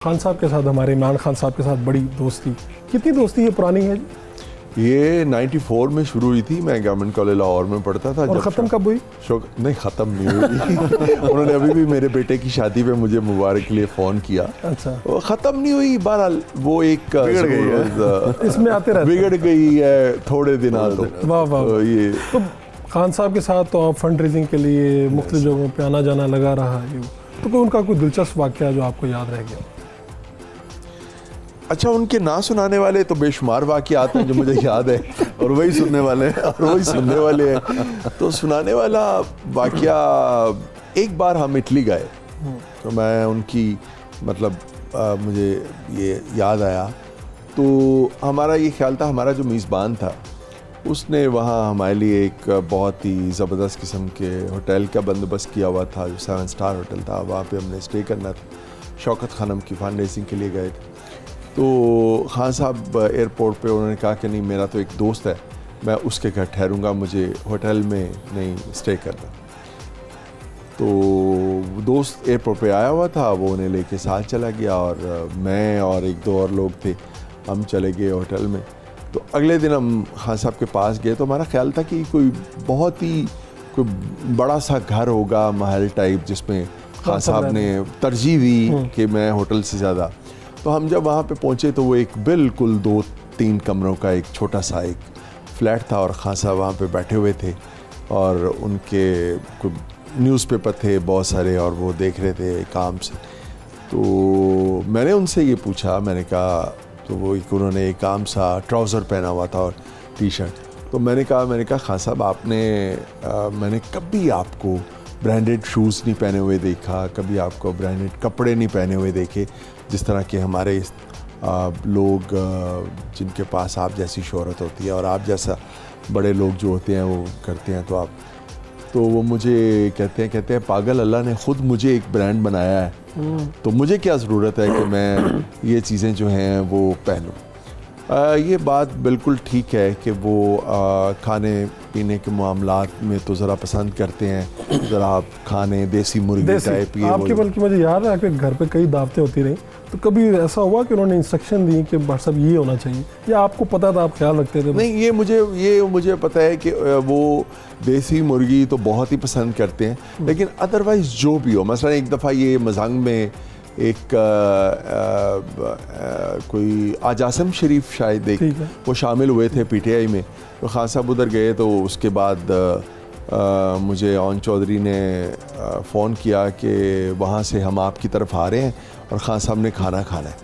खान साहब के साथ हमारे इमरान खान साहब के साथ बड़ी दोस्ती, कितनी दोस्ती है, पुरानी है? ये 94 में शुरू हुई थी। मैं गवर्नमेंट कॉलेज लाहौर में पढ़ता था। और ख़त्म कब हुई? नहीं, ख़त्म नहीं हुई। उन्होंने अभी भी मेरे बेटे की शादी पे मुझे मुबारक के लिए फ़ोन किया। अच्छा, वो ख़त्म नहीं हुई। बहरहाल वो एक बिगड़ गई है। इसमें आते रहते, बिगड़ गई है थोड़े दिन। वाह वाह। ये तो खान साहब के साथ तो आप फंड रेजिंग के लिए मुख्तलिफ जगहों पे आना जाना लगा रहा है, तो कोई उनका कोई दिलचस्प वाक़या जो आपको याद रह गया? अच्छा, उनके ना सुनाने वाले तो बेशुमार वाक़यात हैं जो मुझे याद है, और वही सुनने वाले हैं और वही सुनने वाले हैं। तो सुनाने वाला वाक़या, एक बार हम इटली गए तो मैं उनकी मुझे ये याद आया। तो हमारा ये ख्याल था, हमारा जो मेज़बान था उसने वहाँ हमारे लिए एक बहुत ही ज़बरदस्त किस्म के होटल का बंदोबस्त किया हुआ था, जो 7 स्टार होटल था। वहाँ पे हमने स्टे करना था। शौकत खानम की फंड रेजिंग के लिए गए थे। तो खान साहब एयरपोर्ट पे उन्होंने कहा कि नहीं, मेरा तो एक दोस्त है, मैं उसके घर ठहरूंगा, मुझे होटल में नहीं स्टे करना। तो दोस्त एयरपोर्ट पे आया हुआ था, वो उन्हें लेके साथ चला गया और मैं और एक दो और लोग थे, हम चले गए होटल में। तो अगले दिन हम खान साहब के पास गए तो हमारा ख्याल था कि कोई बहुत ही कोई बड़ा सा घर होगा, महल टाइप, जिसमें खान साहब ने तरजीह दी कि मैं होटल से ज़्यादा। तो हम जब वहाँ पे पहुँचे तो वो एक बिल्कुल 2-3 कमरों का एक छोटा सा एक फ्लैट था, और खान साहब वहाँ पे बैठे हुए थे और उनके न्यूज़पेपर थे बहुत सारे और वो देख रहे थे काम से। तो मैंने उनसे ये पूछा, मैंने कहा, तो वो एक उन्होंने एक आम सा ट्राउज़र पहना हुआ था और टी शर्ट। तो मैंने कहा खान साहब, मैंने कभी आपको ब्रांडेड शूज़ नहीं पहने हुए देखा, कभी आपको ब्रांडेड कपड़े नहीं पहने हुए देखे, जिस तरह के हमारे लोग जिनके पास आप जैसी शोहरत होती है और आप जैसा बड़े लोग जो होते हैं वो करते हैं। तो वो मुझे कहते हैं पागल, अल्लाह ने ख़ुद मुझे एक ब्रांड बनाया है, तो मुझे क्या ज़रूरत है कि मैं ये चीज़ें जो हैं वो पहनूं। ये बात बिल्कुल ठीक है कि वो खाने पीने के मामलात में तो ज़रा पसंद करते हैं, ज़रा आप खाने देसी मुर्गी टाइप। ये आपके, बल्कि मुझे याद है आपके घर पे कई दावतें होती रहीं, तो कभी ऐसा हुआ कि उन्होंने इंस्ट्रक्शन दी कि भाई साहब ये होना चाहिए, या आपको पता था, आप ख्याल रखते थे? नहीं, ये मुझे पता है कि वो देसी मुर्गी तो बहुत ही पसंद करते हैं, लेकिन अदरवाइज़ जो भी हो। मसलन एक दफ़ा ये मज़ंग में एक कोई आजासम शरीफ शायद वो शामिल हुए थे पीटीआई में। तो खान साहब उधर गए, तो उसके बाद मुझे ओन चौधरी ने फ़ोन किया कि वहाँ से हम आपकी तरफ आ रहे हैं और खान साहब ने खाना खाना है।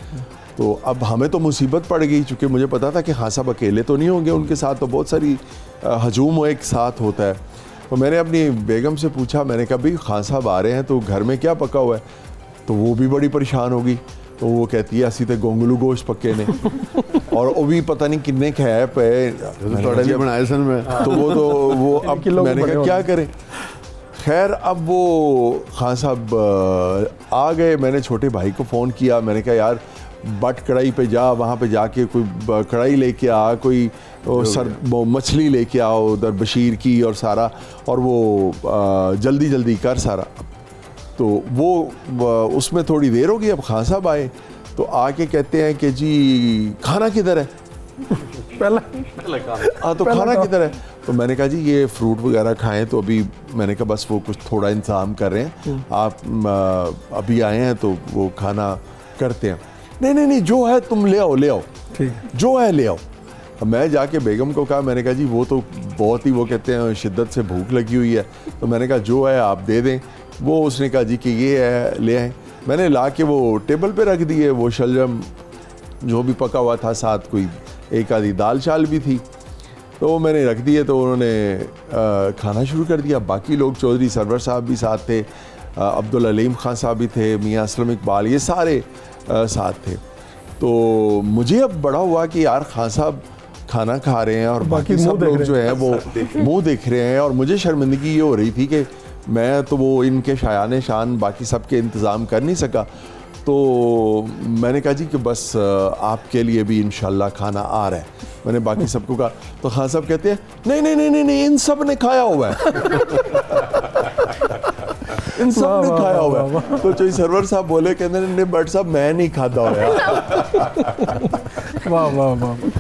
तो अब हमें तो मुसीबत पड़ गई, चूँकि मुझे पता था कि खान साहब अकेले तो नहीं होंगे, उनके साथ तो बहुत सारी हजूम एक साथ होता है। तो मैंने अपनी बेगम से पूछा, मैंने कहा भाई खान साहब आ रहे हैं तो घर में क्या पका हुआ है? तो वो भी बड़ी परेशान होगी। तो वो कहती है असी तो गोंगलू गोश्त पक्के ने और वो भी पता नहीं कितने खैप है बनाए सन में। तो वो अब मैंने कहा क्या करें। खैर, अब वो खान साहब आ गए। मैंने छोटे भाई को फ़ोन किया, मैंने कहा यार बट कढ़ाई पे जा, वहाँ पे जाके कोई कढ़ाई लेके आ, कोई वो मछली लेके आओ उधर बशीर की और सारा, और वो जल्दी जल्दी कर सारा। तो वो उसमें थोड़ी देर हो गई। अब खान साहब आए तो आके कहते हैं कि जी खाना किधर है? पहला हाँ, तो खाना किधर है? तो मैंने कहा जी ये फ्रूट वगैरह खाएं। तो अभी मैंने कहा बस वो कुछ थोड़ा इंतज़ाम कर रहे हैं, आप अभी आए हैं तो वो खाना करते हैं। नहीं, जो है तुम ले आओ, ठीक, जो है ले आओ। अब मैं जाके बेगम को कहा, मैंने कहा जी वो तो बहुत ही, वो कहते हैं शिद्दत से भूख लगी हुई है। तो मैंने कहा जो है आप दे दें। वो उसने कहा जी कि ये है, ले आए। मैंने ला के वो टेबल पे रख दिए, वो शलजम जो भी पका हुआ था, साथ कोई एक आधी दाल चाल भी थी, तो वो मैंने रख दिए। तो उन्होंने खाना शुरू कर दिया। बाकी लोग, चौधरी सरवर साहब भी साथ थे, अब्दुल अलीम खान साहब भी थे, मियाँ असलम इकबाल, ये सारे साथ थे। तो मुझे अब बड़ा हुआ कि यार खान साहब खाना खा रहे हैं और बाकी सब लोग जो हैं वो मुँह देख रहे हैं, और मुझे शर्मिंदगी ये हो रही थी कि मैं तो वो इनके शायान शान बाकी सब के इंतज़ाम कर नहीं सका। तो मैंने कहा जी कि बस आपके लिए भी इंशाल्लाह खाना आ रहा है। मैंने बाकी सबको कहा। तो खान साहब कहते हैं नहीं, इन सब ने खाया हुआ है। इन सब वाह, ने वाह, खाया वाह, हुआ वाह, है। तो जो सर्वर साहब बोले कहते नहीं बट साहब मैं नहीं खाता हुआ। वाह वाह वाह।